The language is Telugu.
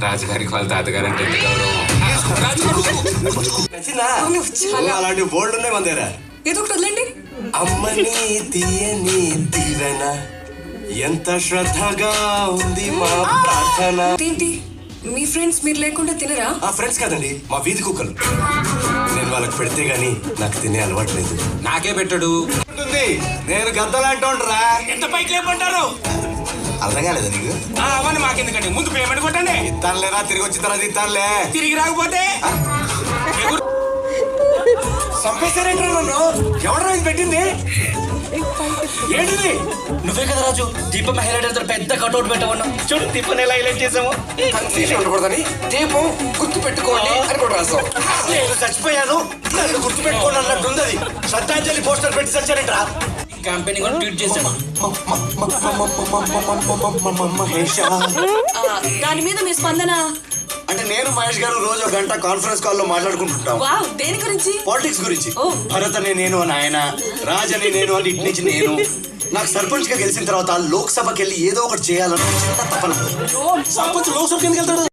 రాజుగారికి వాళ్ళ తాతగారు అంటే ఎంత గౌరవం. అలాంటి బోల్డ్ ఉన్నాయి మన దగ్గర. ఏదో ఒకటి వదలండి. అమ్మని తీయని దీవెన ఎంత శ్రద్ధగా ఉంది మా ప్రార్థన. ఏంటి మీ ఫ్రెండ్స్ మీరు లేకుండా తినరా? ఆ ఫ్రెండ్స్ కాదండి, మా వీధి కుక్కలు. నేను వాళ్ళకి పెడితే గానీ నాకు తినే అలవాటు లేదు. నాకే పెట్టడు. నేను గద్దలాంటోండ్రా. ఎంత పైకి లేపంటారు? అర్థం కాలేదు నీకు? అవన్నీ మాకెందుకండి, ముందు పేమెంట్ కొట్టండి. ఇస్తానులేరా, తిరిగి వచ్చిన తర్వాత ఇస్తానులే. తిరిగి రాకపోతే చంపేశారేంట్రా నన్ను? ఎవడరా ఇది పెట్టింది? ఏంటిది? నువ్వే కదా రాజు దీపం హైలైట్ పెద్ద కట్అవుట్ పెట్టమన్నా. చూడు దీపం ఎలా హైలైట్ చేసాము. కన్ఫ్యూజన్ ఉండకూడదని దీపం గుర్తు పెట్టుకోండి అని కూడా రాస్తాం. నేను చచ్చిపోయాను, నన్ను గుర్తు పెట్టుకోండి అన్నట్టుంది. అది శ్రద్ధాంజలి పోస్టర్ పెట్టి చచ్చారంటరా. క్యాంపెయిన్ కూడా ట్వీట్ చేశాను. మహేష్, దాని మీద మీ స్పందన? అంటే నేను మహేష్ గారు రోజు ఒక గంట కాన్ఫరెన్స్ కాల్ లో మాట్లాడుకుంటుంటాం. వావ్, దేని గురించి? పాలిటిక్స్ గురించి. ఓ. భరత్ అని నేను అని ఆయన, రాజ్ అని నేను అని ఇటు నుంచి నేను. నాకు సర్పంచ్ గా గెలిచిన తర్వాత లోక్ సభకి వెళ్ళి ఏదో ఒకటి చేయాలని చిన్న తపన. ఓ, సర్పంచ్ లోక్ సభకి ఎందుకు వెళ్తాడు?